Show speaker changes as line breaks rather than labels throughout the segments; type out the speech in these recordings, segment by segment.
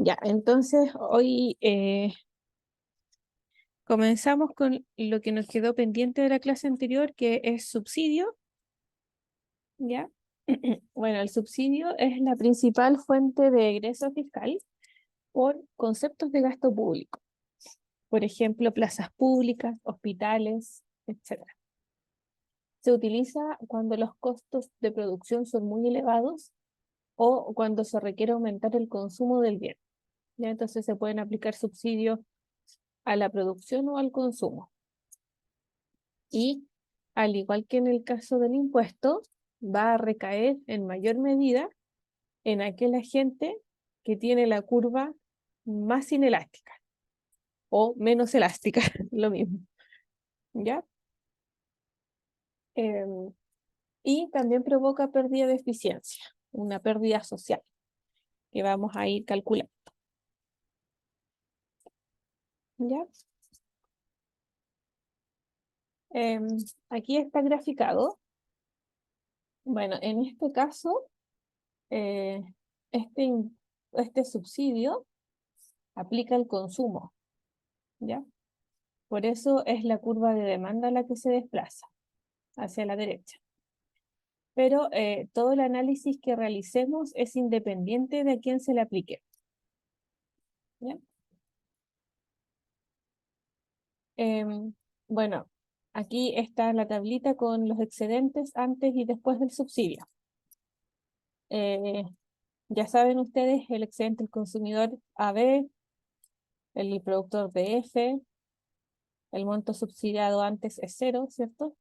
Ya, entonces hoy comenzamos con lo que nos quedó pendiente de la clase anterior, que es subsidio, ¿ya? Bueno, el subsidio es la principal fuente de egreso fiscal por conceptos de gasto público. Por ejemplo, plazas públicas, hospitales, etcétera. Se utiliza cuando los costos de producción son muy elevados o cuando se requiere aumentar el consumo del bien, ¿ya? Entonces se pueden aplicar subsidios a la producción o al consumo. Y al igual que en el caso del impuesto, va a recaer en mayor medida en aquel agente que tiene la curva más inelástica o menos elástica, lo mismo, ¿ya? Em, y también provoca pérdida de eficiencia, una pérdida social que vamos a ir calculando, ¿ya? Em, Aquí está graficado. Bueno, en este caso, eh, este, este subsidio aplica el consumo, ¿ya? Por eso es la curva de demanda la que se desplaza hacia la derecha. Pero todo el análisis que realicemos es independiente de a quién se le aplique, ¿ya? Em, bueno, aquí está la tablita con los excedentes antes y después del subsidio. Eh, ya saben ustedes, el excedente del consumidor AB, el productor DF, el monto subsidiado antes es cero, ¿cierto?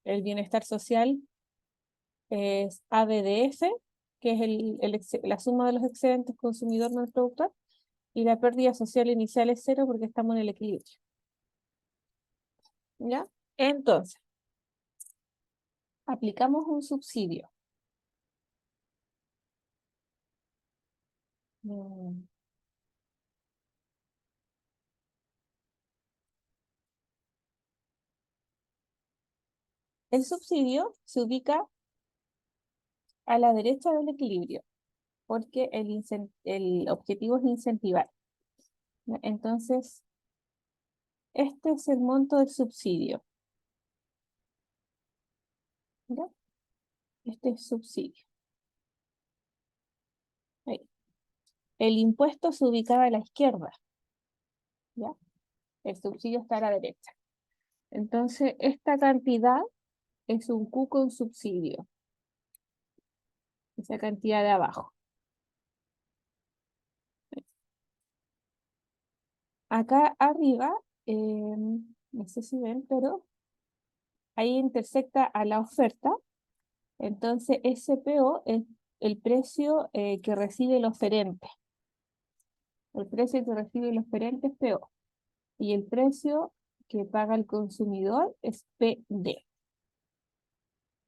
El bienestar social es ABDF, que es la suma de los excedentes consumidor más productor, y la pérdida social inicial es cero porque estamos en el equilibrio, ¿ya? Entonces, aplicamos un subsidio. Mm, El subsidio se ubica a la derecha del equilibrio porque el objetivo es incentivar, ¿ya? Entonces, este es el monto del subsidio, ¿ya? Este es subsidio. Ahí. El impuesto se ubicaba a la izquierda, ¿ya? El subsidio está a la derecha. Entonces, esta cantidad es un Q con subsidio, esa cantidad de abajo. Acá arriba, no sé si ven, pero ahí intersecta a la oferta. Entonces, SPO es el precio que recibe el oferente. El precio que recibe el oferente es PO. Y el precio que paga el consumidor es PD.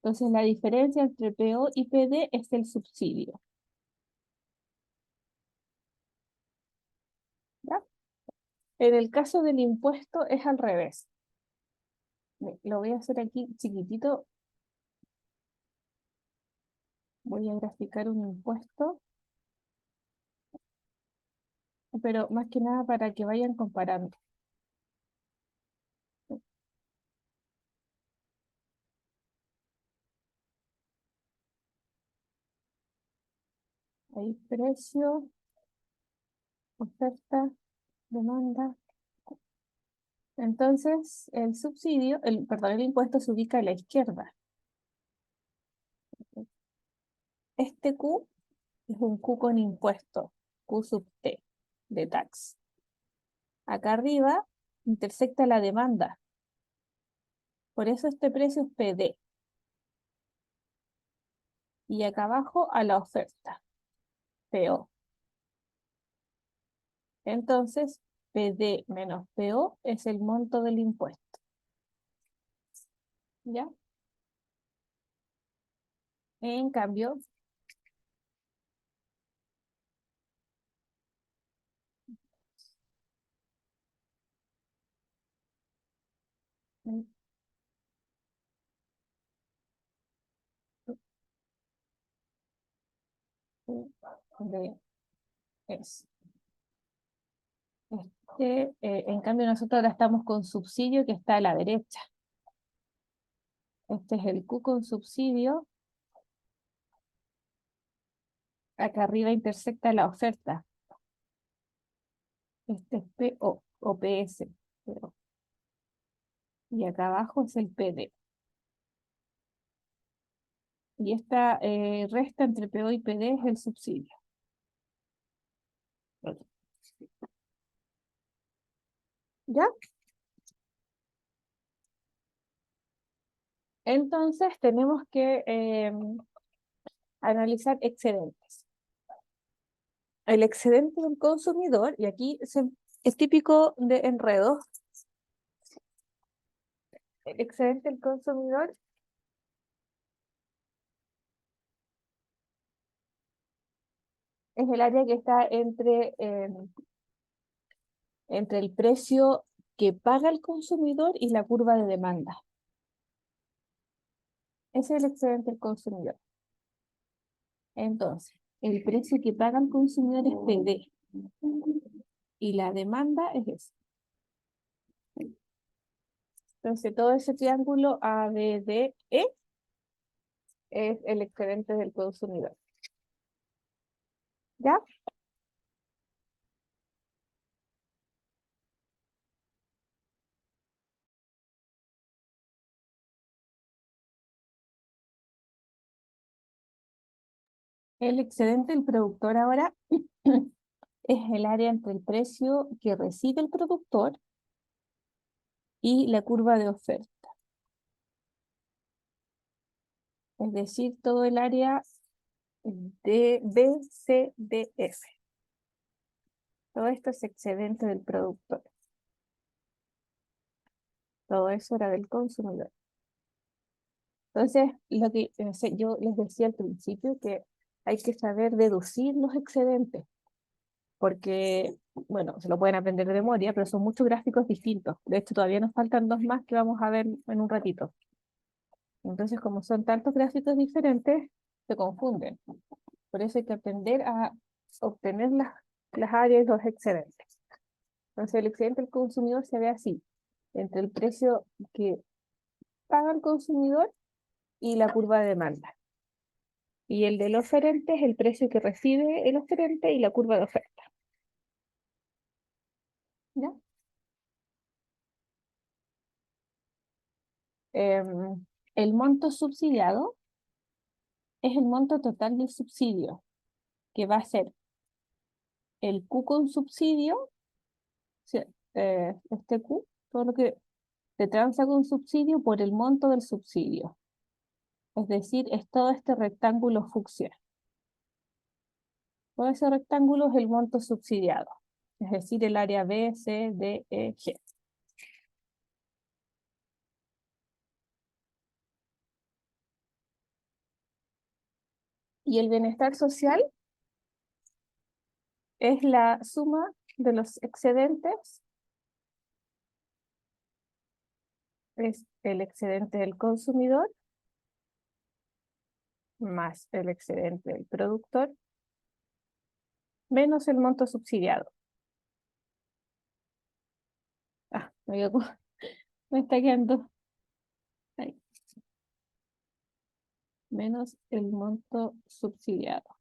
Entonces, la diferencia entre PO y PD es el subsidio, ¿ya? En el caso del impuesto es al revés. Lo voy a hacer aquí chiquitito. Voy a graficar un impuesto, pero más que nada para que vayan comparando. Hay precio, oferta, demanda. Entonces, perdón, el impuesto se ubica a la izquierda. Este Q es un Q con impuesto, Q sub T, de tax. Acá arriba intersecta la demanda. Por eso este precio es PD. Y acá abajo a la oferta, PO. Entonces, PD menos PO es el monto del impuesto, ¿ya? En cambio, ¿dónde es? En cambio, nosotros ahora estamos con subsidio que está a la derecha. Este es el Q con subsidio. Acá arriba intersecta la oferta. Este es PO o PS. PO. Y acá abajo es el PD. Y esta resta entre PO y PD es el subsidio. ¿Ya? Entonces tenemos que analizar excedentes. El excedente del consumidor, y aquí es típico de enredos, el excedente del consumidor es el área que está entre el precio que paga el consumidor y la curva de demanda. Ese es el excedente del consumidor. Entonces, el precio que paga el consumidor es PD y la demanda es ese. Entonces, todo ese triángulo ABDE es el excedente del consumidor. ¿Ya? El excedente del productor ahora es el área entre el precio que recibe el productor y la curva de oferta. Es decir, todo el área de B, C, D, F. Todo esto es excedente del productor. Todo eso era del consumidor. Entonces, lo que yo les decía al principio, que hay que saber deducir los excedentes, porque, bueno, se lo pueden aprender de memoria, pero son muchos gráficos distintos. De hecho, todavía nos faltan dos más que vamos a ver en un ratito. Entonces, como son tantos gráficos diferentes, se confunden. Por eso hay que aprender a obtener las áreas y los excedentes. Entonces, el excedente del consumidor se ve así, entre el precio que paga el consumidor y la curva de demanda. Y el del oferente es el precio que recibe el oferente y la curva de oferta. ¿Ya? El monto subsidiado es el monto total del subsidio, que va a ser el Q con subsidio, sí, este Q, todo lo que se transa con subsidio por el monto del subsidio. Es decir, es todo este rectángulo fucsia. Todo ese rectángulo es el monto subsidiado, es decir, el área B, C, D, E, G. Y el bienestar social es la suma de los excedentes, es el excedente del consumidor más el excedente del productor menos el monto subsidiado. Ah, me está quedando ahí. Menos el monto subsidiado.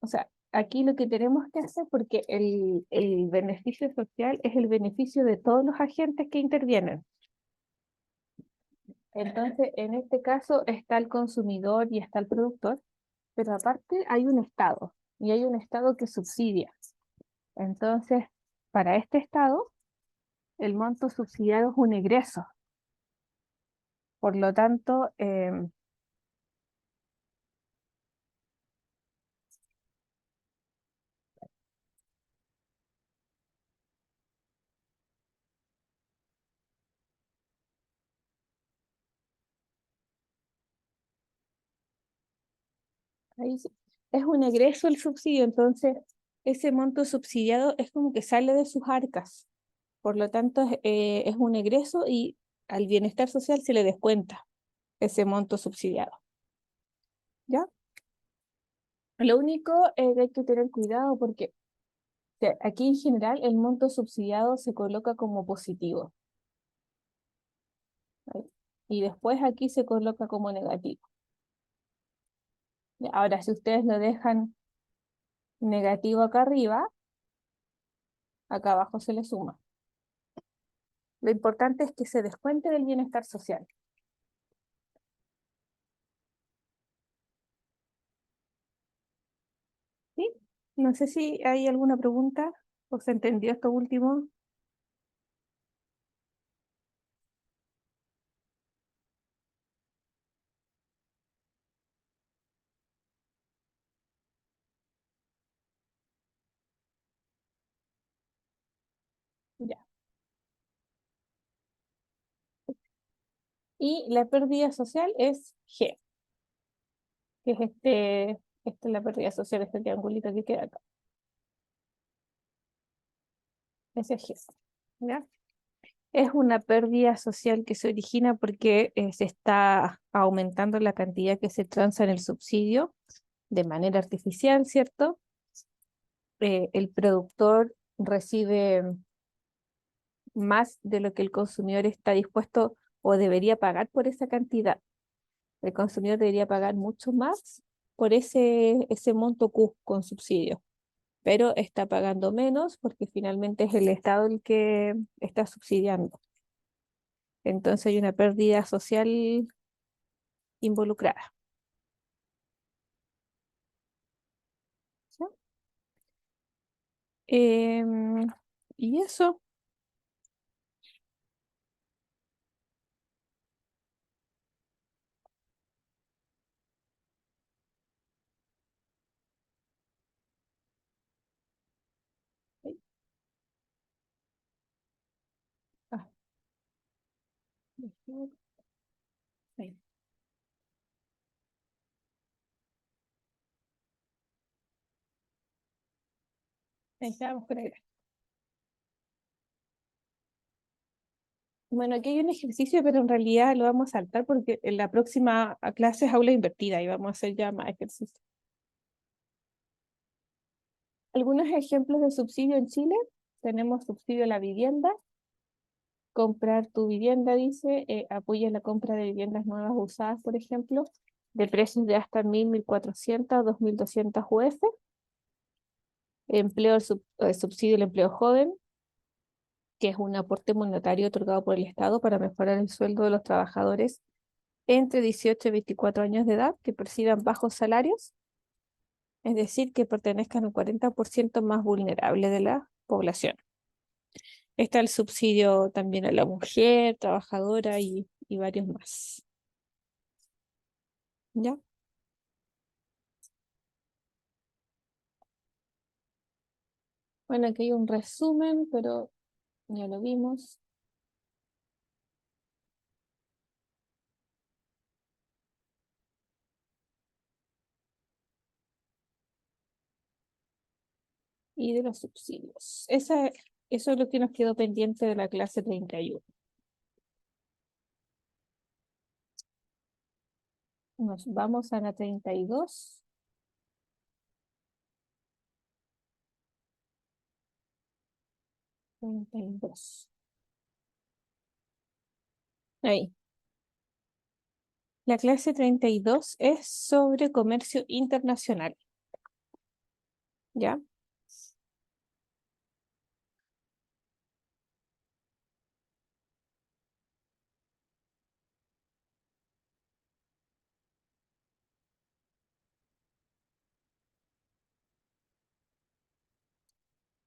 O sea, aquí lo que tenemos que hacer, porque el beneficio social es el beneficio de todos los agentes que intervienen. Entonces, en este caso está el consumidor y está el productor, pero aparte hay un Estado, y hay un Estado que subsidia. Entonces, para este Estado, el monto subsidiado es un egreso. Por lo tanto, ahí es un egreso el subsidio, entonces ese monto subsidiado es como que sale de sus arcas. Por lo tanto, es un egreso y al bienestar social se le descuenta ese monto subsidiado. ¿Ya? Lo único es que hay que tener cuidado porque sea, aquí en general el monto subsidiado se coloca como positivo, ¿vale? Y después aquí se coloca como negativo. Ahora, si ustedes lo dejan negativo acá arriba, acá abajo se le suma. Lo importante es que se descuente del bienestar social. ¿Sí? No sé si hay alguna pregunta o se entendió esto último. Ya. Y la pérdida social es G, que es esta es la pérdida social, este triangulito que queda acá. Ese es G. ¿Ya? Es una pérdida social que se origina porque se está aumentando la cantidad que se transa en el subsidio de manera artificial, ¿cierto? El productor recibe más de lo que el consumidor está dispuesto o debería pagar por esa cantidad. El consumidor debería pagar mucho más por ese monto Q con subsidio, pero está pagando menos porque finalmente es el Estado el que está subsidiando. Entonces hay una pérdida social involucrada. ¿Sí? Em, y eso, ay, ah, déjame- ahí, ahí estábamos con el gráfico. Bueno, aquí hay un ejercicio, pero en realidad lo vamos a saltar porque en la próxima clase es aula invertida y vamos a hacer ya más ejercicios. Algunos ejemplos de subsidio en Chile. Tenemos subsidio a la vivienda. Comprar tu vivienda, dice, apoya la compra de viviendas nuevas o usadas, por ejemplo, de precios de hasta 1.400 a 2.200 UF. Subsidio al empleo joven, que es un aporte monetario otorgado por el Estado para mejorar el sueldo de los trabajadores entre 18 y 24 años de edad que perciban bajos salarios, es decir, que pertenezcan al 40% más vulnerable de la población. Está el subsidio también a la mujer, trabajadora y varios más. ¿Ya? Bueno, aquí hay un resumen, pero ya lo vimos. Y de los subsidios. Eso es lo que nos quedó pendiente de la clase 31. Nos vamos a la 32. 32. Ahí. La clase 32 es sobre comercio internacional. ¿Ya?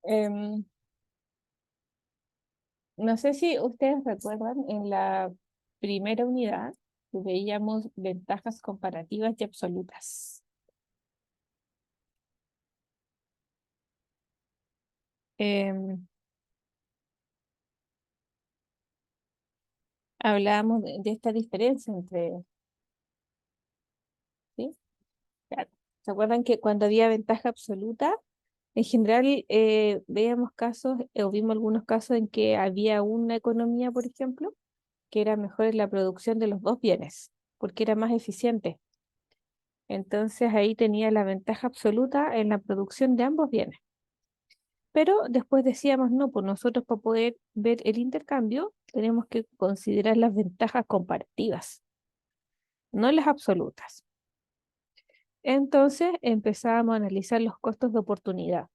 Em, no sé si ustedes recuerdan en la primera unidad que veíamos ventajas comparativas y absolutas. Em, Hablábamos de esta diferencia entre, ¿sí? Claro. ¿Se acuerdan que cuando había ventaja absoluta, en general veíamos casos o vimos algunos casos en que había una economía, por ejemplo, que era mejor en la producción de los dos bienes, porque era más eficiente. Entonces ahí tenía la ventaja absoluta en la producción de ambos bienes. Pero después decíamos, no, pues nosotros para poder ver el intercambio tenemos que considerar las ventajas comparativas, no las absolutas. Entonces empezábamos a analizar los costos de oportunidad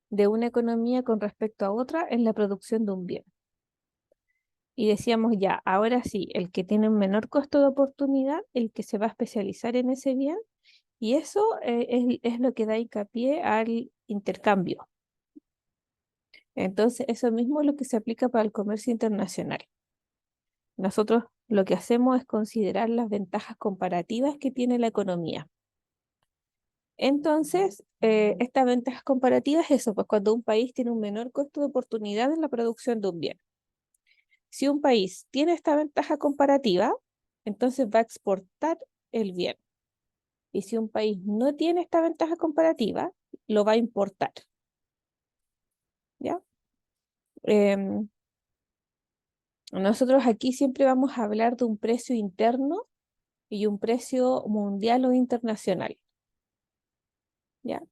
de una economía con respecto a otra en la producción de un bien. Y decíamos, ya, ahora sí, el que tiene un menor costo de oportunidad, el que se va a especializar en ese bien, y eso es lo que da hincapié al intercambio. Entonces, eso mismo es lo que se aplica para el comercio internacional. Nosotros lo que hacemos es considerar las ventajas comparativas que tiene la economía. Entonces, estas ventajas comparativas es eso, pues cuando un país tiene un menor costo de oportunidad en la producción de un bien. Si un país tiene esta ventaja comparativa, entonces va a exportar el bien. Y si un país no tiene esta ventaja comparativa, lo va a importar. ¿Ya? Em, Nosotros aquí siempre vamos a hablar de un precio interno y un precio mundial o internacional. ¿Ya?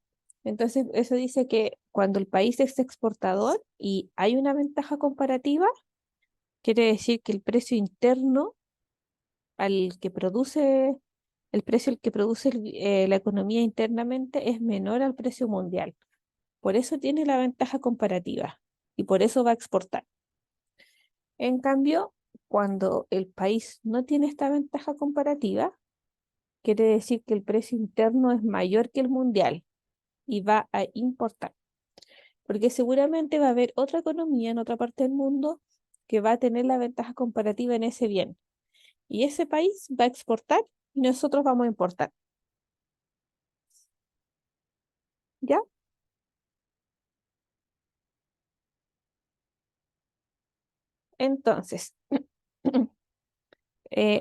Entonces, eso dice que cuando el país es exportador y hay una ventaja comparativa, quiere decir que el precio interno al que produce, el precio al que produce la economía internamente es menor al precio mundial. Por eso tiene la ventaja comparativa y por eso va a exportar. En cambio, cuando el país no tiene esta ventaja comparativa, quiere decir que el precio interno es mayor que el mundial y va a importar. Porque seguramente va a haber otra economía en otra parte del mundo que va a tener la ventaja comparativa en ese bien. Y ese país va a exportar y nosotros vamos a importar. ¿Ya? Entonces,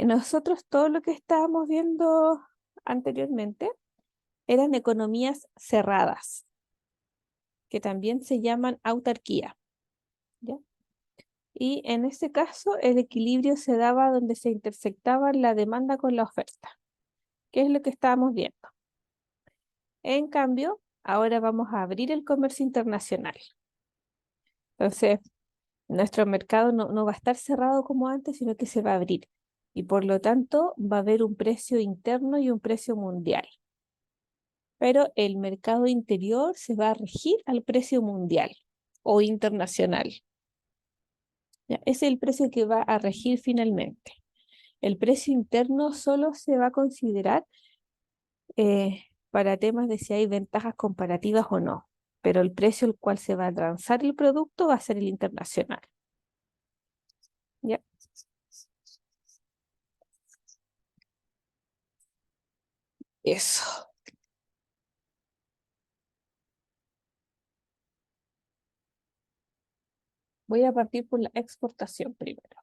nosotros todo lo que estábamos viendo anteriormente eran economías cerradas, que también se llaman autarquía. ¿Ya? Y en ese caso, el equilibrio se daba donde se intersectaba la demanda con la oferta, que es lo que estábamos viendo. En cambio, ahora vamos a abrir el comercio internacional. Entonces, nuestro mercado no va a estar cerrado como antes, sino que se va a abrir. Y por lo tanto, va a haber un precio interno y un precio mundial. Pero el mercado interior se va a regir al precio mundial o internacional. ¿Ya? Ese es el precio que va a regir finalmente. El precio interno solo se va a considerar para temas de si hay ventajas comparativas o no, pero el precio al cual se va a transar el producto va a ser el internacional. ¿Ya? Eso. Voy a partir por la exportación primero.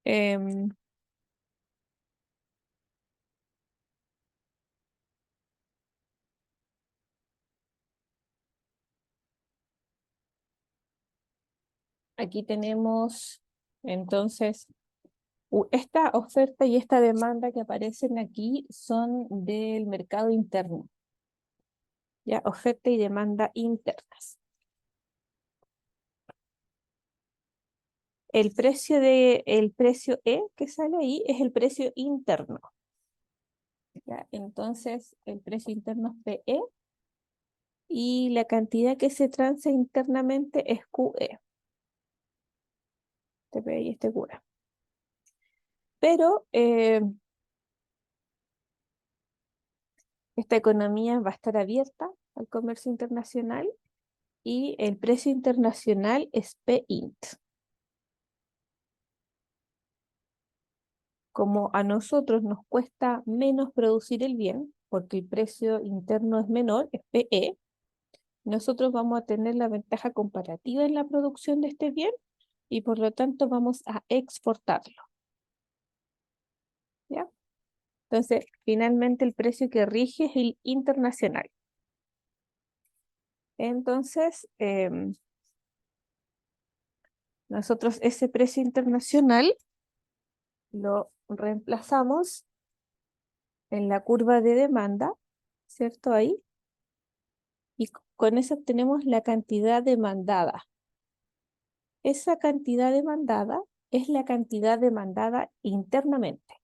Em, Aquí tenemos entonces esta oferta y esta demanda que aparecen aquí son del mercado interno. ¿Ya? Oferta y demanda internas. El precio E que sale ahí es el precio interno. ¿Ya? Entonces, el precio interno es PE y la cantidad que se transa internamente es QE. Este PE y este QE. Pero esta economía va a estar abierta al comercio internacional y el precio internacional es PINT. Como a nosotros nos cuesta menos producir el bien, porque el precio interno es menor, es PE, nosotros vamos a tener la ventaja comparativa en la producción de este bien y por lo tanto vamos a exportarlo. ¿Ya? Entonces, finalmente el precio que rige es el internacional. Entonces, nosotros ese precio internacional lo reemplazamos en la curva de demanda, ¿cierto? Ahí. y con eso obtenemos la cantidad demandada. Esa cantidad demandada es la cantidad demandada internamente,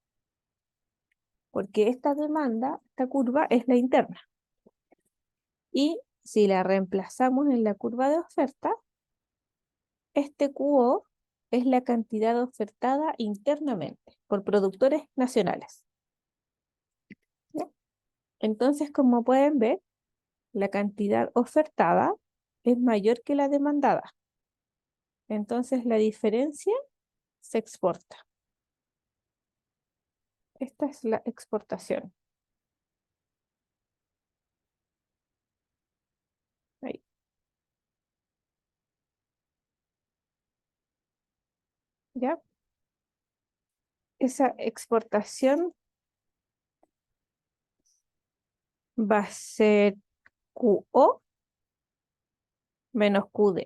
porque esta demanda, esta curva es la interna. Y si la reemplazamos en la curva de oferta, este QO es la cantidad ofertada internamente por productores nacionales. ¿Ya? Entonces, como pueden ver, la cantidad ofertada es mayor que la demandada. Entonces, la diferencia se exporta. Esta es la exportación. Ahí. ¿Ya? Esa exportación va a ser QO menos QD.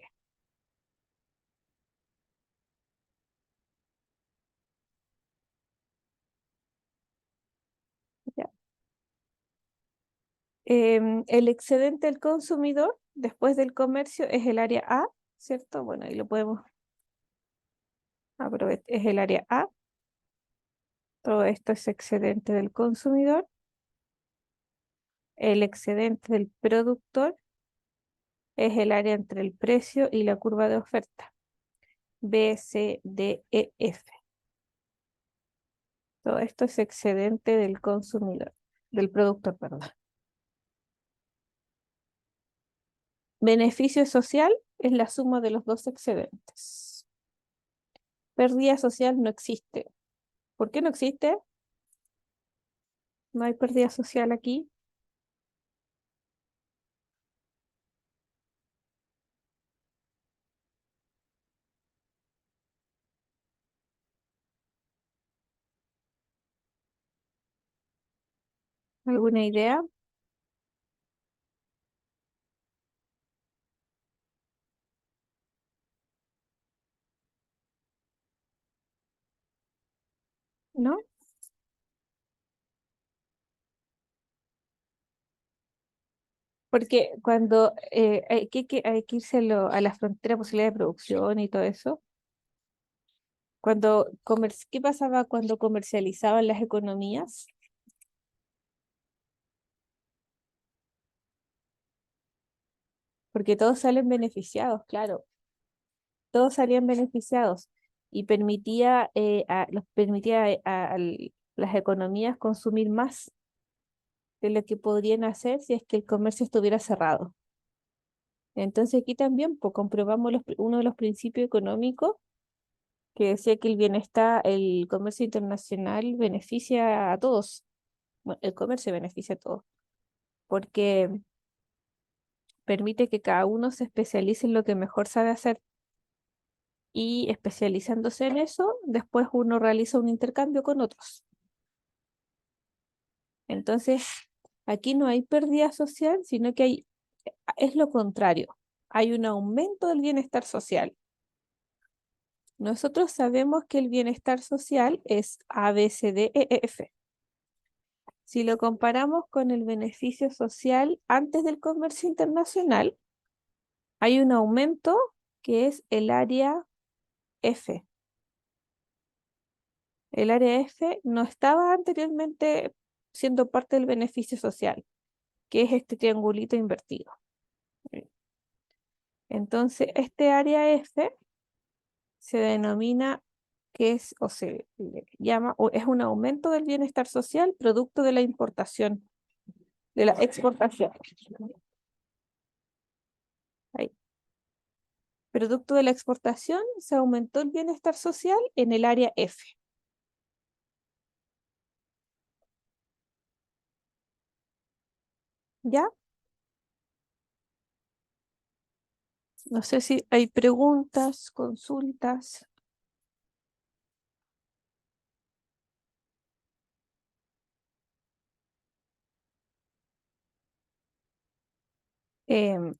¿Ya? El excedente del consumidor después del comercio es el área A, ¿cierto? Bueno, ahí lo podemos aprovechar. Es el área A. Todo esto es excedente del consumidor. El excedente del productor es el área entre el precio y la curva de oferta. B, C, D, E, F. Todo esto es excedente del consumidor, del productor, perdón. Beneficio social es la suma de los dos excedentes. Pérdida social no existe. ¿Por qué no existe? No hay pérdida social aquí. ¿Alguna idea? ¿No? Porque cuando hay que irse a la frontera de posibilidad de producción y todo eso, ¿qué pasaba cuando comercializaban las economías? Porque todos salen beneficiados, claro, todos salían beneficiados y permitía las economías consumir más de lo que podrían hacer si es que el comercio estuviera cerrado. Entonces aquí también pues, comprobamos uno de los principios económicos que decía que el comercio internacional beneficia a todos. Bueno, el comercio beneficia a todos, porque permite que cada uno se especialice en lo que mejor sabe hacer y especializándose en eso, después uno realiza un intercambio con otros. Entonces, aquí no hay pérdida social, sino que es lo contrario. Hay un aumento del bienestar social. Nosotros sabemos que el bienestar social es A, B, C, D, E, F. Si lo comparamos con el beneficio social antes del comercio internacional, hay un aumento que es el área F. El área F no estaba anteriormente siendo parte del beneficio social, que es este triangulito invertido. Entonces, este área F se denomina que es, o se le llama, o es un aumento del bienestar social producto de la importación, de la exportación. Ahí. Producto de la exportación se aumentó el bienestar social en el área F. ¿Ya? No sé si hay preguntas, consultas. em,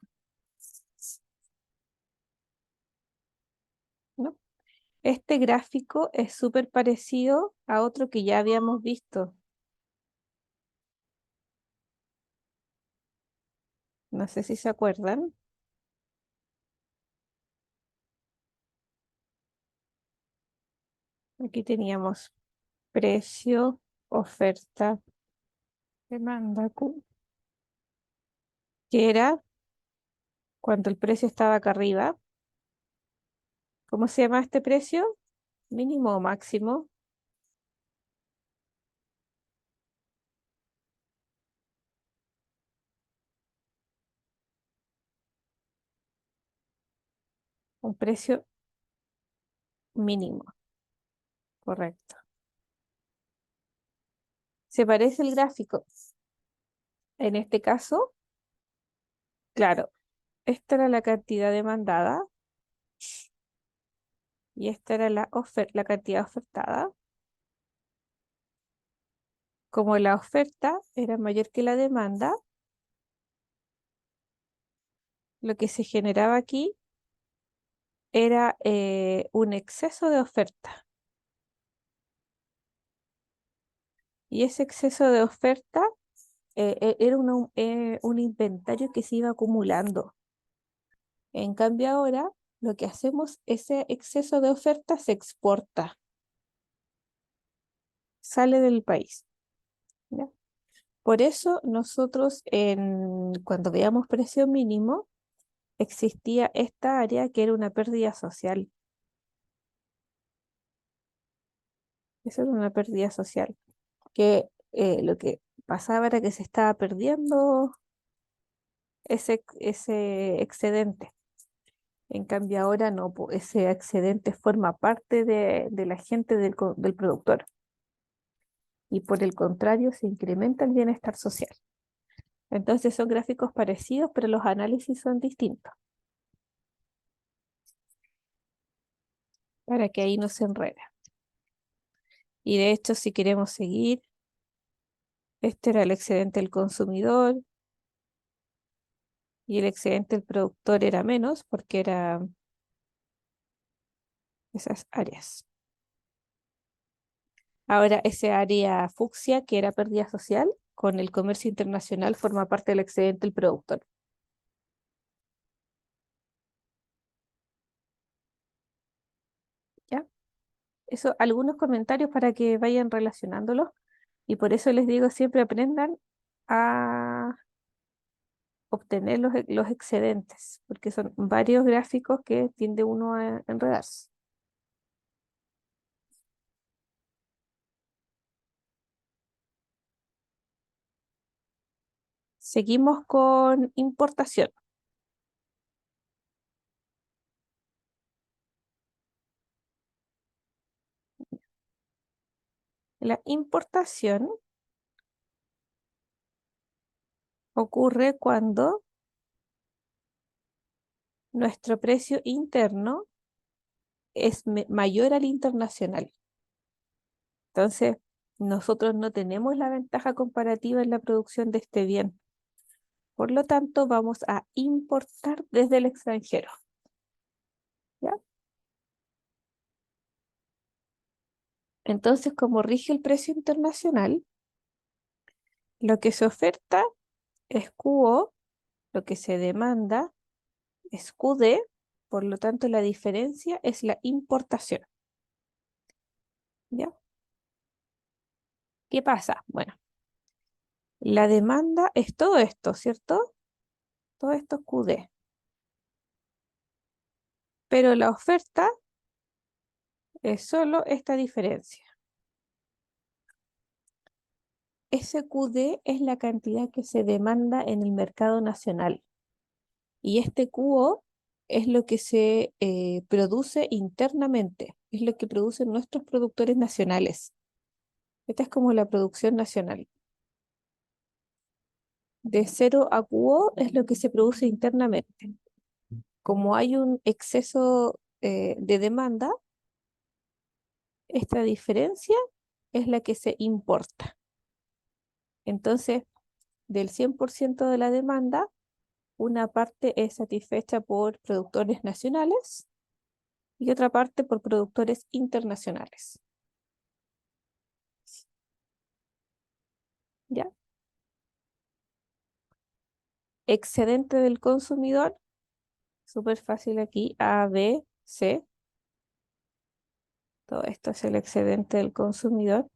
¿No? Este gráfico es súper parecido a otro que ya habíamos visto. No sé si se acuerdan. Aquí teníamos precio, oferta, demanda Q, que era cuando el precio estaba acá arriba. ¿Cómo se llama este precio? Mínimo o máximo. Un precio mínimo, correcto. ¿Se parece el gráfico? En este caso, claro, esta era la cantidad demandada y esta era la cantidad ofertada. Como la oferta era mayor que la demanda, lo que se generaba aquí era un exceso de oferta. Y ese exceso de oferta era un inventario que se iba acumulando. En cambio ahora lo que hacemos, ese exceso de oferta se exporta, sale del país. ¿Ya? Por eso nosotros cuando veíamos precio mínimo, existía esta área que era una pérdida social. Eso era una pérdida social. Que lo que pasaba era que se estaba perdiendo ese excedente. En cambio ahora no, ese excedente forma parte de la gente del productor. Y por el contrario se incrementa el bienestar social. Entonces son gráficos parecidos, pero los análisis son distintos, para que ahí no se enrede. Y de hecho, si queremos seguir, este era el excedente del consumidor y el excedente del productor era menos porque era esas áreas. Ahora, ese área fucsia, que era pérdida social, con el comercio internacional forma parte del excedente del productor. ¿Ya? Eso, algunos comentarios para que vayan relacionándolos. Y por eso les digo, siempre aprendan a obtener los excedentes, porque son varios gráficos que tiende uno a enredarse. Seguimos con importación. La importación ocurre cuando nuestro precio interno es mayor al internacional. Entonces, nosotros no tenemos la ventaja comparativa en la producción de este bien. Por lo tanto, vamos a importar desde el extranjero. ¿Ya? Entonces, como rige el precio internacional, lo que se oferta es QO, lo que se demanda es QD, por lo tanto la diferencia es la importación. ¿Ya? ¿Qué pasa? Bueno, la demanda es todo esto, ¿cierto? Todo esto es QD. Pero la oferta es solo esta diferencia. Ese QD es la cantidad que se demanda en el mercado nacional. Y este QO es lo que se produce internamente, es lo que producen nuestros productores nacionales. Esta es como la producción nacional. De cero a QO es lo que se produce internamente. Como hay un exceso de demanda, esta diferencia es la que se importa. Entonces, del 100% de la demanda, una parte es satisfecha por productores nacionales y otra parte por productores internacionales. ¿Ya? excedente del consumidor, súper fácil aquí, A, B, C. Todo esto es el excedente del consumidor.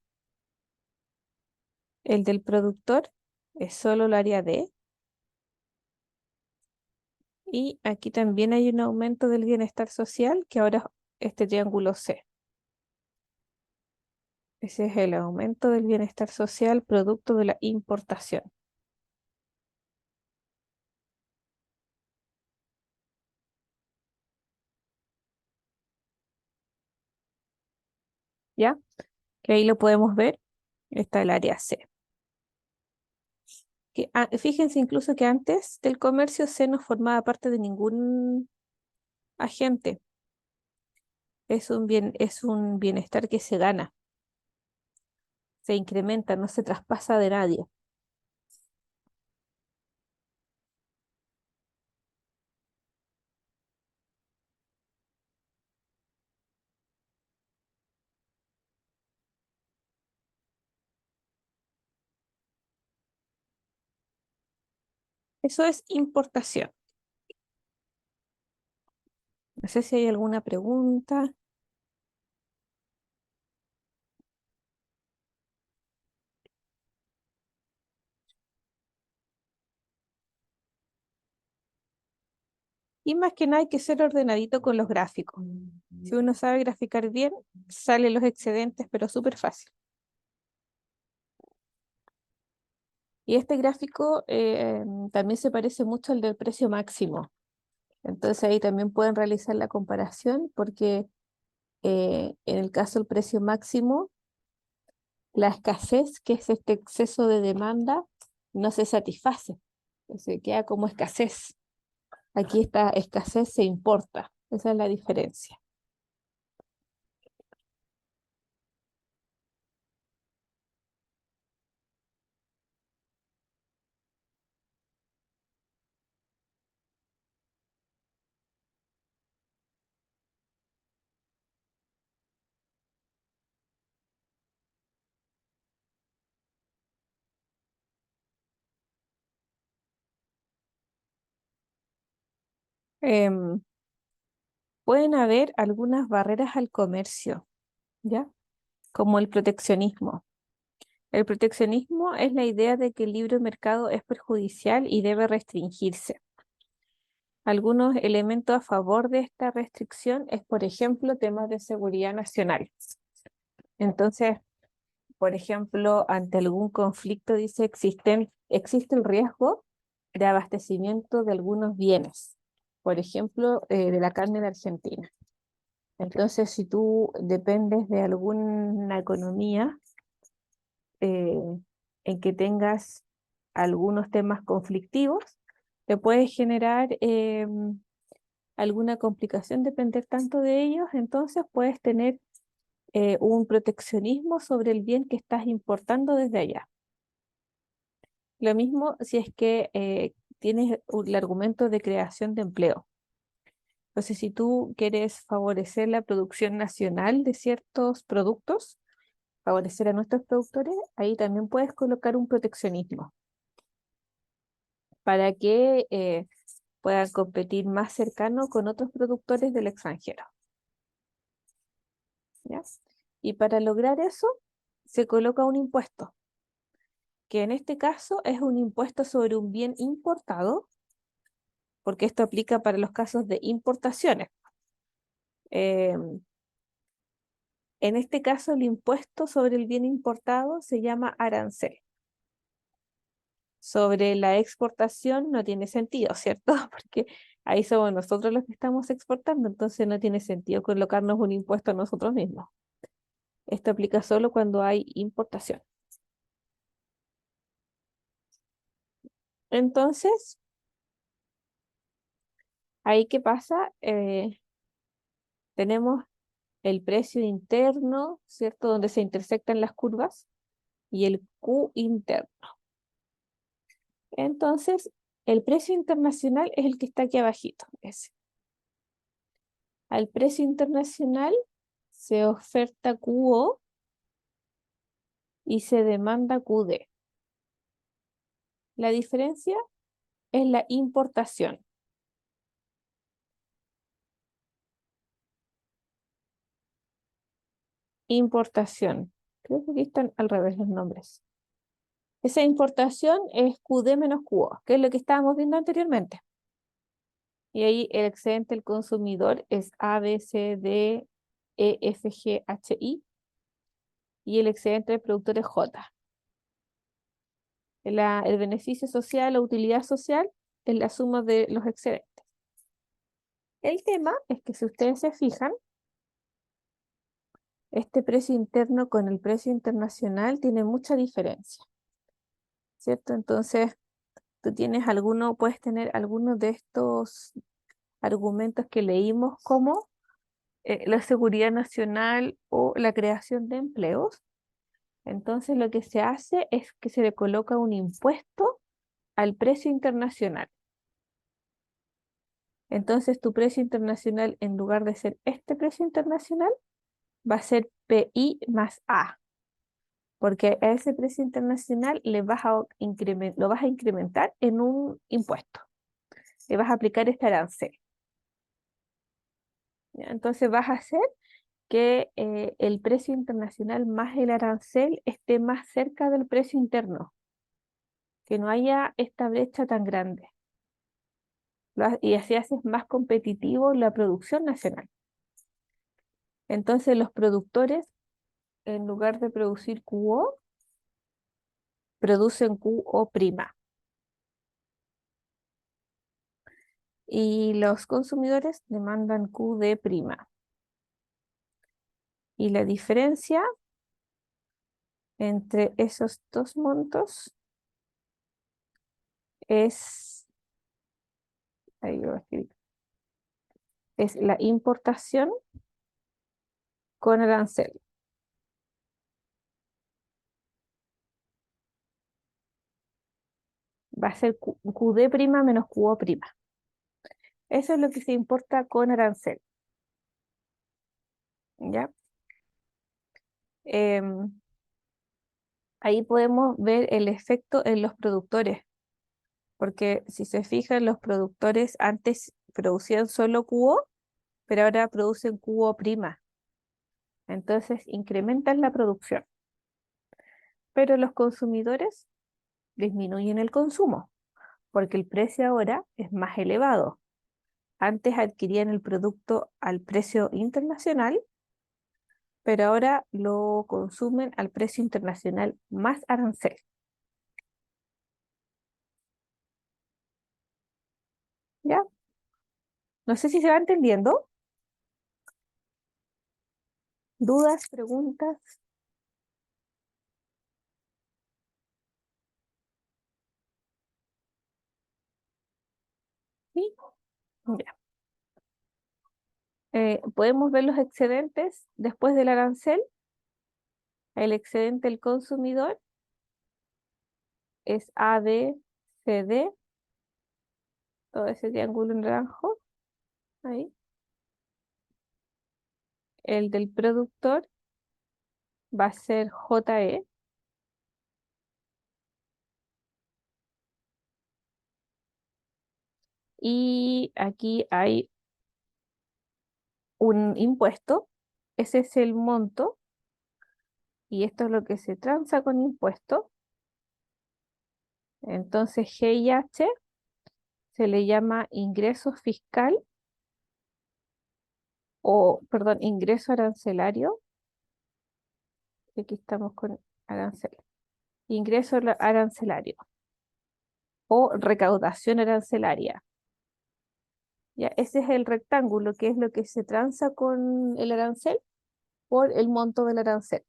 El del productor es solo el área D. Y aquí también hay un aumento del bienestar social, que ahora es este triángulo C. Ese es el aumento del bienestar social producto de la importación. ¿Ya? Que ahí lo podemos ver. Está el área C. Fíjense incluso que antes del comercio C no formaba parte de ningún agente. Es un bienestar que se gana, se incrementa, no se traspasa de nadie. Eso es importación. No sé si hay alguna pregunta. Y más que nada hay que ser ordenadito con los gráficos. Si uno sabe graficar bien, salen los excedentes, pero súper fácil. Y este gráfico también se parece mucho al del precio máximo. Entonces ahí también pueden realizar la comparación porque en el caso del precio máximo, la escasez, que es este exceso de demanda, no se satisface. Se queda como escasez. Aquí esta escasez se importa. Esa es la diferencia. Em, Pueden haber algunas barreras al comercio, ¿ya? Como el proteccionismo. El proteccionismo es la idea de que el libre mercado es perjudicial y debe restringirse. Algunos elementos a favor de esta restricción es, por ejemplo, temas de seguridad nacional. Entonces, por ejemplo, ante algún conflicto, dice, existe el riesgo de abastecimiento de algunos bienes, por ejemplo, de la carne de Argentina. Entonces, si tú dependes de alguna economía eh, en que tengas algunos temas conflictivos, te puede generar alguna complicación depender tanto de ellos, entonces puedes tener un proteccionismo sobre el bien que estás importando desde allá. Lo mismo si es que tienes el argumento de creación de empleo. Entonces, si tú quieres favorecer la producción nacional de ciertos productos, favorecer a nuestros productores, ahí también puedes colocar un proteccionismo para que puedan competir más cercano con otros productores del extranjero. ¿Ya? Y para lograr eso, se coloca un impuesto, que en este caso es un impuesto sobre un bien importado, porque esto aplica para los casos de importaciones. Em, en este caso, el impuesto sobre el bien importado se llama arancel. Sobre la exportación no tiene sentido, ¿cierto? Porque ahí somos nosotros los que estamos exportando, entonces no tiene sentido colocarnos un impuesto a nosotros mismos. Esto aplica solo cuando hay importación. Entonces, ahí qué pasa. Tenemos el precio interno, ¿cierto? Donde se intersectan las curvas y el Q interno. Entonces, el precio internacional es el que está aquí abajito, ese. Al precio internacional se oferta QO y se demanda QD. La diferencia es la importación. Importación. Creo que aquí están al revés los nombres. Esa importación es QD menos QO, que es lo que estábamos viendo anteriormente. Y ahí el excedente del consumidor es A, B, C, D, E, F, G, H, I. Y el excedente del productor es J. El beneficio social o utilidad social es la suma de los excedentes. El tema es que si ustedes se fijan, este precio interno con el precio internacional tiene mucha diferencia, ¿cierto? Entonces, tú tienes alguno, puedes tener algunos de estos argumentos que leímos como la seguridad nacional o la creación de empleos. Entonces, lo que se hace es que se le coloca un impuesto al precio internacional. Entonces, tu precio internacional, en lugar de ser este precio internacional, va a ser PI más A, porque a ese precio internacional le vas a lo vas a incrementar en un impuesto, le vas a aplicar este arancel. ¿Ya? Entonces vas a hacer que el precio internacional más el arancel esté más cerca del precio interno, que no haya esta brecha tan grande. Y así haces más competitivo la producción nacional. Entonces los productores, en lugar de producir QO, producen QO prima. Y los consumidores demandan QD prima. Y la diferencia entre esos dos montos es, ahí lo voy a escribir, es la importación con arancel. Va a ser QD prima menos QO prima. Eso es lo que se importa con arancel. ¿Ya? Em, Ahí podemos ver el efecto en los productores, porque si se fijan, los productores antes producían solo QO, pero ahora producen QO prima. Entonces incrementan la producción, pero los consumidores disminuyen el consumo, porque el precio ahora es más elevado. Antes adquirían el producto al precio internacional, pero ahora lo consumen al precio internacional más arancel. ¿Ya? No sé si se va entendiendo. ¿Dudas, preguntas? Sí. Ya. Podemos ver los excedentes después del arancel. El excedente del consumidor es AD, CD, todo ese triángulo naranjo. Ahí. El del productor va a ser JE. Y aquí hay un impuesto. Ese es el monto. Y esto es lo que se transa con impuesto. Entonces G y H se le llama ingreso fiscal o, perdón, ingreso arancelario. Aquí estamos con arancel. Ingreso arancelario o recaudación arancelaria. Ya, ese es el rectángulo, que es lo que se transa con el arancel por el monto del arancel.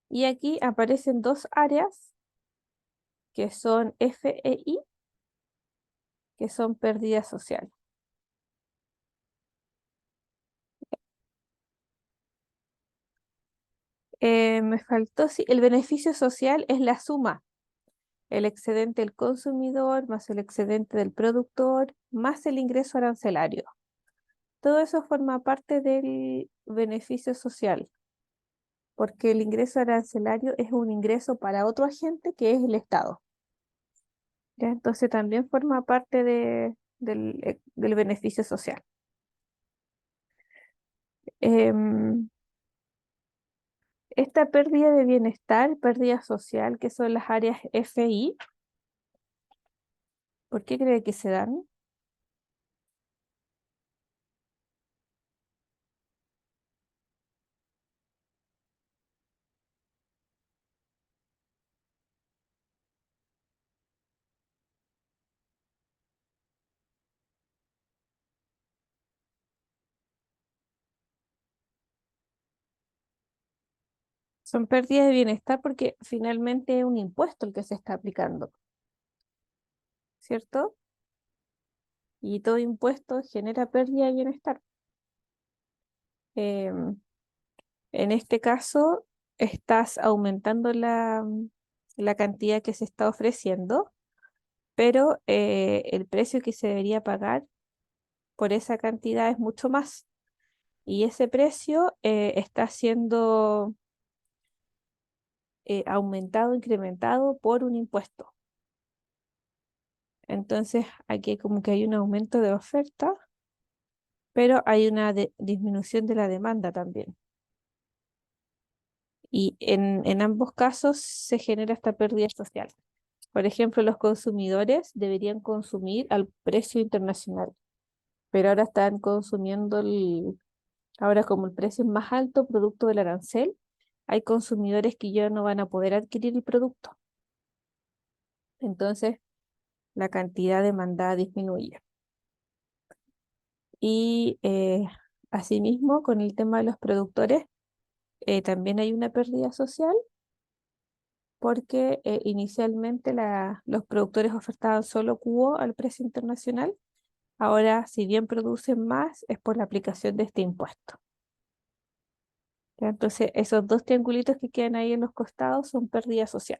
Y aquí aparecen dos áreas que son F e I, que son pérdida social. Me faltó, sí, el beneficio social es la suma, el excedente del consumidor más el excedente del productor más el ingreso arancelario. Todo eso forma parte del beneficio social. porque el ingreso arancelario es un ingreso para otro agente que es el Estado. ¿Ya? Entonces también forma parte del beneficio social. Em, Esta pérdida de bienestar, pérdida social, que son las áreas FI, ¿por qué cree que se dan? Son pérdidas de bienestar porque finalmente es un impuesto el que se está aplicando, ¿cierto? Y todo impuesto genera pérdida de bienestar. Em, en este caso, estás aumentando la cantidad que se está ofreciendo, pero el precio que se debería pagar por esa cantidad es mucho más. Y ese precio está siendo aumentado, incrementado por un impuesto. Entonces, aquí como que hay un aumento de oferta, pero hay una disminución de la demanda también. Y en ambos casos se genera esta pérdida social. Por ejemplo, los consumidores deberían consumir al precio internacional, pero ahora están consumiendo ahora como el precio es más alto, producto del arancel, hay consumidores que ya no van a poder adquirir el producto. Entonces, la cantidad demandada disminuye. Y asimismo, con el tema de los productores, también hay una pérdida social porque inicialmente los productores ofertaban solo cubo al precio internacional. Ahora, si bien producen más, es por la aplicación de este impuesto. ¿Ya? Entonces, esos dos triangulitos que quedan ahí en los costados son pérdida social.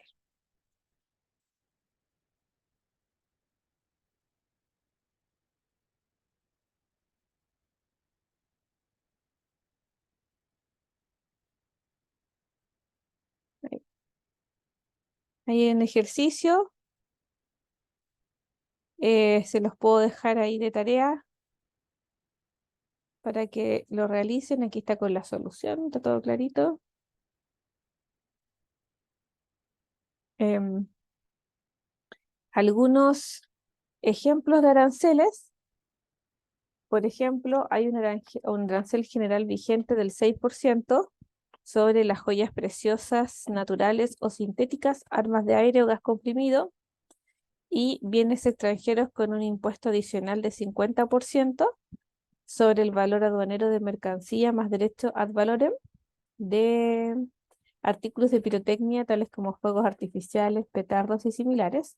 Ahí ahí en ejercicio, se los puedo dejar ahí de tarea para que lo realicen. Aquí está con la solución, está todo clarito. Em, Algunos ejemplos de aranceles. Por ejemplo, hay un arancel general vigente del 6% sobre las joyas preciosas, naturales o sintéticas, armas de aire o gas comprimido, y bienes extranjeros con un impuesto adicional de 50% sobre el valor aduanero de mercancía más derecho ad valorem de artículos de pirotecnia tales como fuegos artificiales, petardos y similares,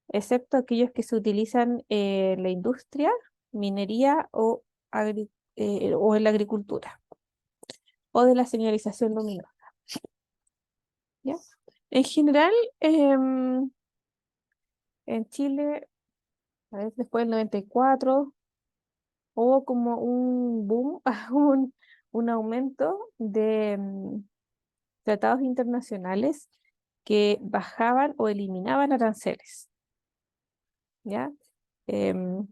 excepto aquellos que se utilizan en la industria, minería o en la agricultura, o de la señalización luminosa, ¿ya? En general, en Chile, a ver, después del 94, hubo como un boom, un aumento de tratados internacionales que bajaban o eliminaban aranceles, ¿ya? Em,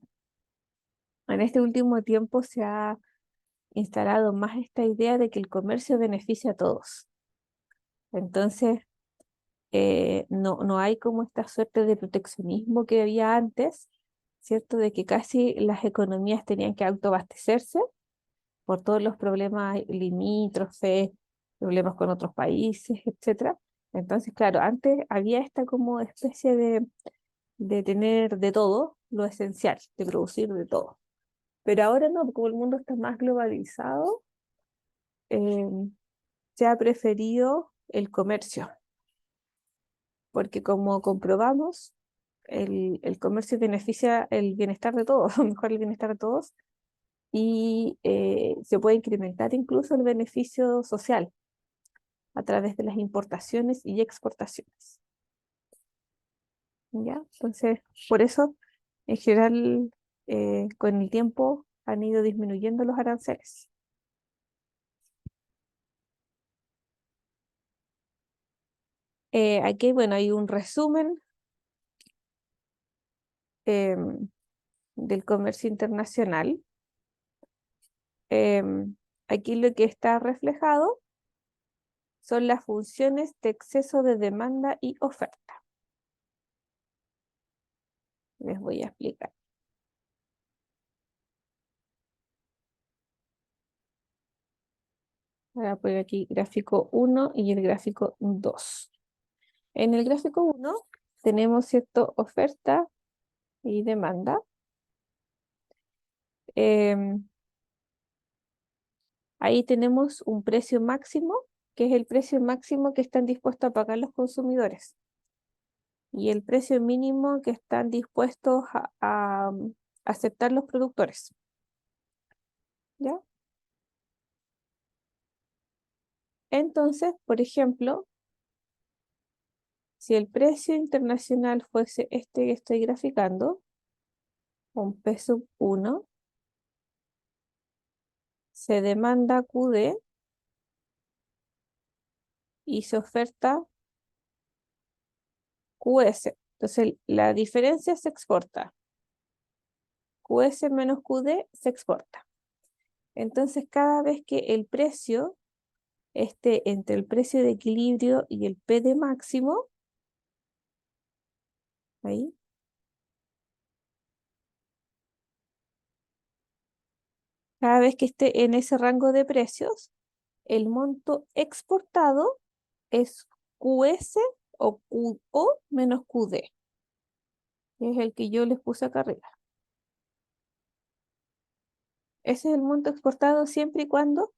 en este último tiempo se ha instalado más esta idea de que el comercio beneficia a todos. Entonces, no hay como esta suerte de proteccionismo que había antes, ¿cierto? De que casi las economías tenían que autoabastecerse por todos los problemas limítrofes, problemas con otros países, etcétera. Entonces, claro, antes había esta como especie de tener de todo, lo esencial, de producir de todo. Pero ahora no, como el mundo está más globalizado, em, se ha preferido el comercio, porque como comprobamos, el comercio beneficia el bienestar de todos, o mejor el bienestar de todos, y se puede incrementar incluso el beneficio social a través de las importaciones y exportaciones. ¿Ya? Entonces, por eso, en general, con el tiempo han ido disminuyendo los aranceles. Aquí, bueno, hay un resumen em, del comercio internacional. Em, Aquí lo que está reflejado son las funciones de exceso de demanda y oferta. Les voy a explicar. Voy a poner aquí gráfico 1 y el gráfico 2. En el gráfico 1 tenemos, ¿cierto?, oferta y demanda. Em, Ahí tenemos un precio máximo, que es el precio máximo que están dispuestos a pagar los consumidores, y el precio mínimo que están dispuestos a aceptar los productores. ¿Ya? Entonces, por ejemplo, si el precio internacional fuese este que estoy graficando, un P sub 1, se demanda QD y se oferta QS. Entonces, la diferencia se exporta. QS menos QD se exporta. Entonces, cada vez que el precio esté entre el precio de equilibrio y el P de máximo, ahí, cada vez que esté en ese rango de precios, el monto exportado es QS o QO menos QD, que es el que yo les puse acá arriba. Ese es el monto exportado siempre y cuando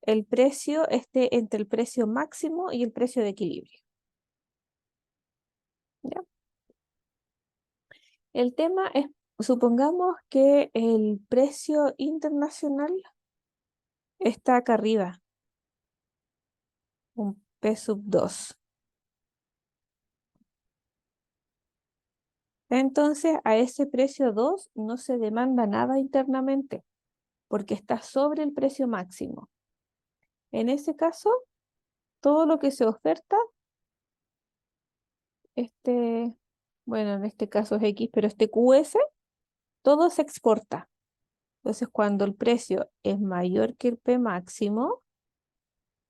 el precio esté entre el precio máximo y el precio de equilibrio. ¿Ya? El tema es, supongamos que el precio internacional está acá arriba, un P sub 2. Entonces, a ese precio 2 no se demanda nada internamente, porque está sobre el precio máximo. En ese caso, todo lo que se oferta, este, bueno, en este caso es X, pero este QS, todo se exporta. Entonces, cuando el precio es mayor que el P máximo,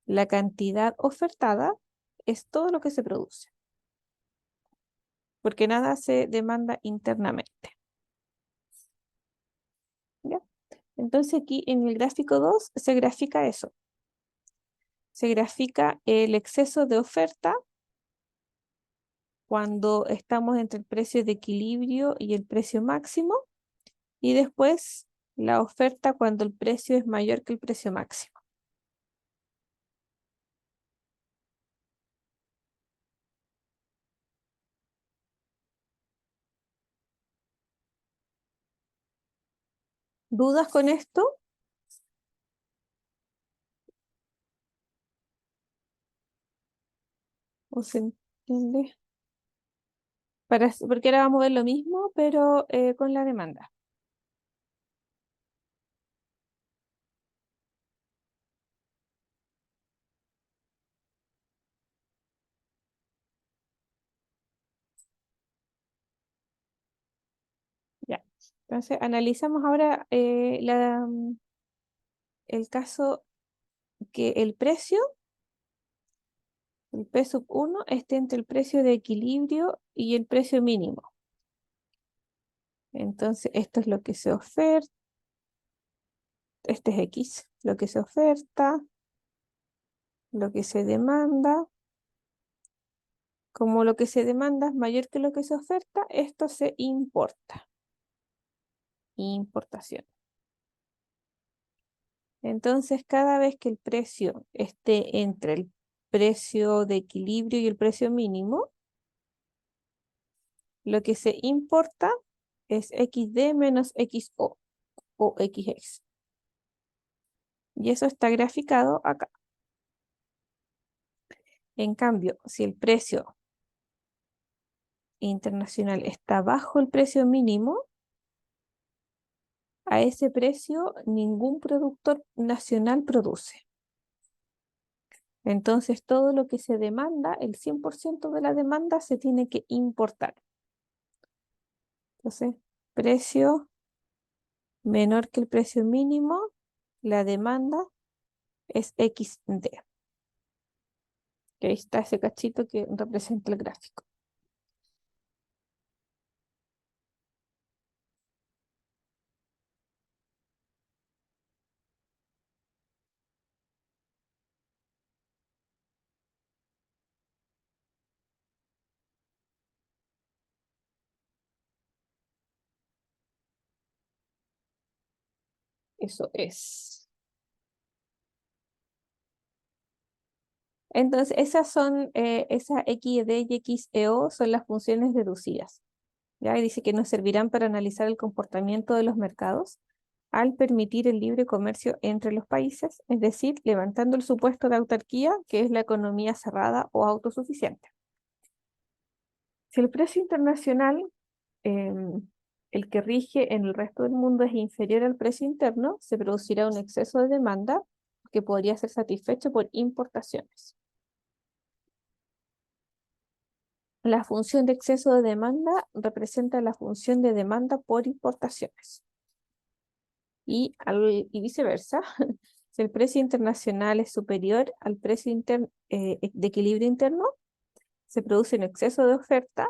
la cantidad ofertada es todo lo que se produce, porque nada se demanda internamente. ¿Ya? Entonces, aquí en el gráfico 2 se grafica eso. Se grafica el exceso de oferta cuando estamos entre el precio de equilibrio y el precio máximo, y después la oferta cuando el precio es mayor que el precio máximo. ¿Dudas con esto? ¿O se entiende? Porque ahora vamos a ver lo mismo, pero con la demanda. Ya. Entonces, analizamos ahora el caso que el P sub 1, esté entre el precio de equilibrio y el precio mínimo. Entonces, esto es lo que se oferta, este es X, lo que se oferta, lo que se demanda. Como lo que se demanda es mayor que lo que se oferta, esto se importa. Importación. Entonces, cada vez que el precio esté entre el precio de equilibrio y el precio mínimo, lo que se importa es XD menos XO o XX. Y eso está graficado acá. En cambio, si el precio internacional está bajo el precio mínimo, a ese precio ningún productor nacional produce. Entonces, todo lo que se demanda, el 100% de la demanda se tiene que importar. Entonces, precio menor que el precio mínimo, la demanda es XD. Que ahí está ese cachito que representa el gráfico. Eso es. Entonces, esas XD y XEO son las funciones deducidas. ¿Ya? Y dice que nos servirán para analizar el comportamiento de los mercados al permitir el libre comercio entre los países, es decir, levantando el supuesto de autarquía, que es la economía cerrada o autosuficiente. Si el precio internacional, em, el que rige en el resto del mundo, es inferior al precio interno, se producirá un exceso de demanda que podría ser satisfecho por importaciones. La función de exceso de demanda representa la función de demanda por importaciones. Y viceversa, si el precio internacional es superior al precio de equilibrio interno, se produce un exceso de oferta,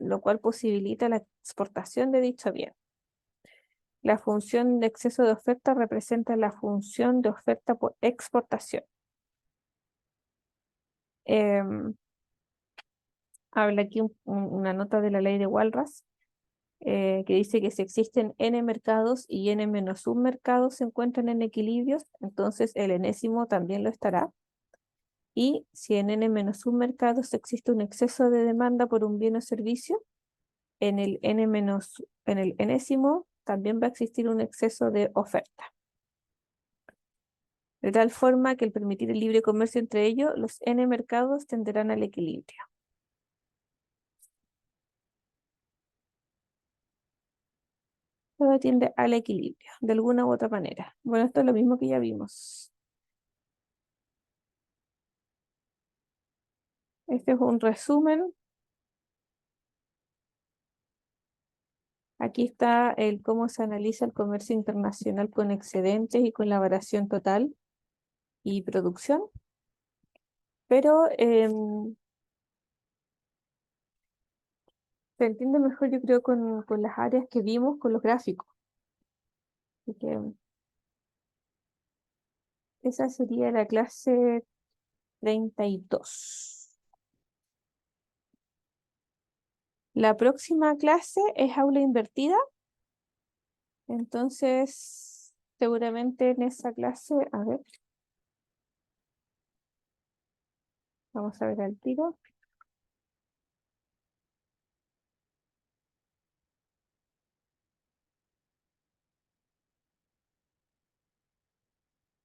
lo cual posibilita la exportación de dicho bien. La función de exceso de oferta representa la función de oferta por exportación. Em, Habla aquí una nota de la ley de Walras, que dice que si existen n mercados y n-1 mercados se encuentran en equilibrios, entonces el enésimo también lo estará. Y si en n-1 mercados existe un exceso de demanda por un bien o servicio, en el en el enésimo también va a existir un exceso de oferta. De tal forma que al permitir el libre comercio entre ellos, los n mercados tenderán al equilibrio. Todo tiende al equilibrio, de alguna u otra manera. Bueno, esto es lo mismo que ya vimos. Este es un resumen. Aquí está el cómo se analiza el comercio internacional con excedentes y con la variación total y producción. Pero se entiende mejor, yo creo, con las áreas que vimos, con los gráficos. Así que esa sería la clase 32. La próxima clase es aula invertida. Entonces, seguramente en esa clase, a ver, vamos a ver al tiro.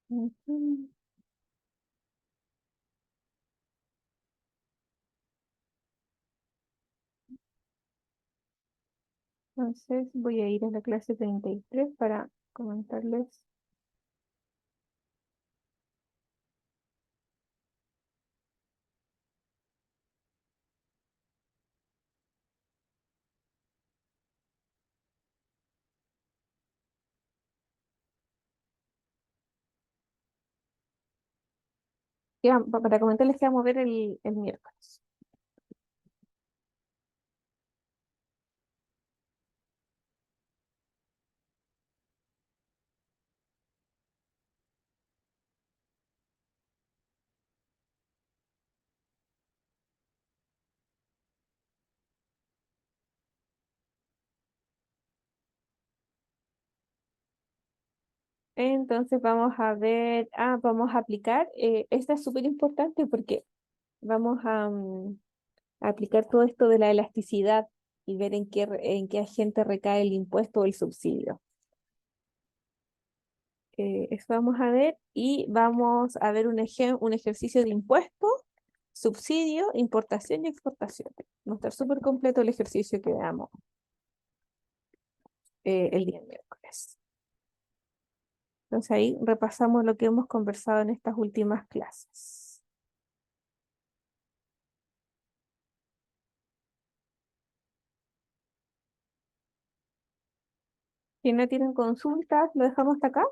Ujú. Entonces voy a ir a la clase 33 para comentarles. Para comentarles que vamos a ver el miércoles. Entonces vamos a ver, vamos a aplicar, esta es súper importante porque vamos a aplicar todo esto de la elasticidad y ver en qué agente recae el impuesto o el subsidio. Eso vamos a ver y vamos a ver un ejercicio de impuesto, subsidio, importación y exportación. Va a estar súper completo el ejercicio que veamos el día miércoles. Entonces ahí repasamos lo que hemos conversado en estas últimas clases. Si no tienen consultas, lo dejamos hasta acá.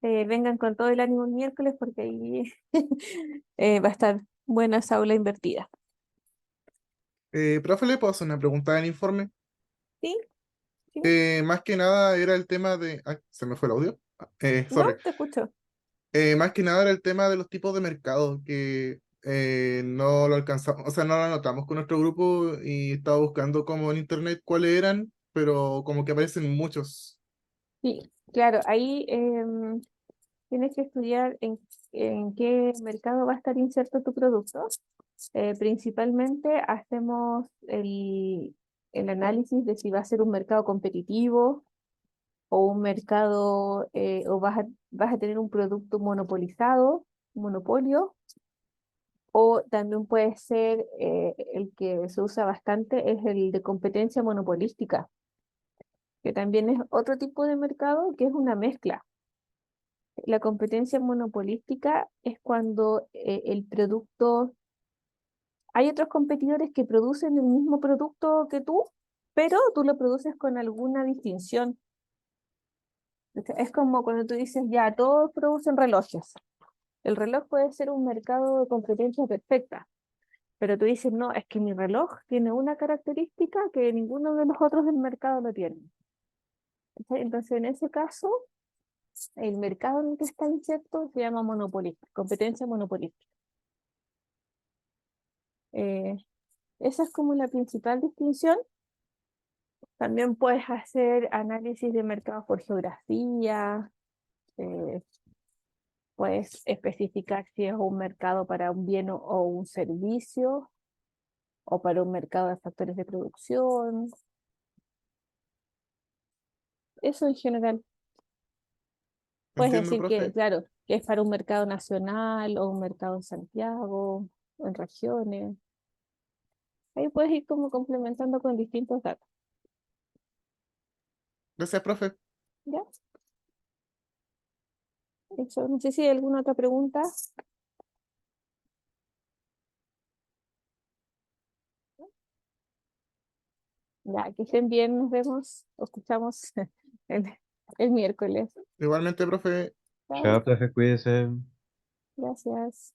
Vengan con todo el ánimo el miércoles porque ahí va a estar buena esa aula invertida.
Profe, ¿le puedo hacer una pregunta del informe?
¿Sí? ¿Sí?
Más que nada era el tema de... Ay, se me fue el audio.
¿No?
Sorry.
Te escucho.
Más que nada era el tema de los tipos de mercado que no lo alcanzamos, o sea, no lo anotamos con nuestro grupo y estaba buscando como en internet cuáles eran, pero como que aparecen muchos.
Sí, claro, ahí tienes que estudiar en qué mercado va a estar inserto tu producto. Principalmente hacemos el análisis de si va a ser un mercado competitivo o un mercado, o vas a tener un producto monopolizado, un monopolio, o también puede ser el que se usa bastante, es el de competencia monopolística, que también es otro tipo de mercado que es una mezcla. La competencia monopolística es cuando el producto, hay otros competidores que producen el mismo producto que tú, pero tú lo produces con alguna distinción. Es como cuando tú dices, ya, todos producen relojes. El reloj puede ser un mercado de competencia perfecta, pero tú dices, no, es que mi reloj tiene una característica que ninguno de los otros del mercado lo tiene. ¿Cachai? Entonces, en ese caso, el mercado en el que está inserto se llama monopolista, competencia monopolística. Eh, Esa es como la principal distinción. También puedes hacer análisis de mercado por geografía, eh, puedes especificar si es un mercado para un bien o un servicio, o para un mercado de factores de producción. Eso en general. Puedes
Entiendo,
decir que,
profe.
claro, que es para un mercado nacional o un mercado en Santiago, o en regiones. Ahí puedes ir como complementando con distintos datos.
Gracias, profe.
¿Ya? Eso, no sé si hay alguna otra pregunta. Ya, que estén bien, nos vemos, o escuchamos el, el miércoles.
Igualmente, profe.
Chao,
Chao, profe, cuídese.
gracias.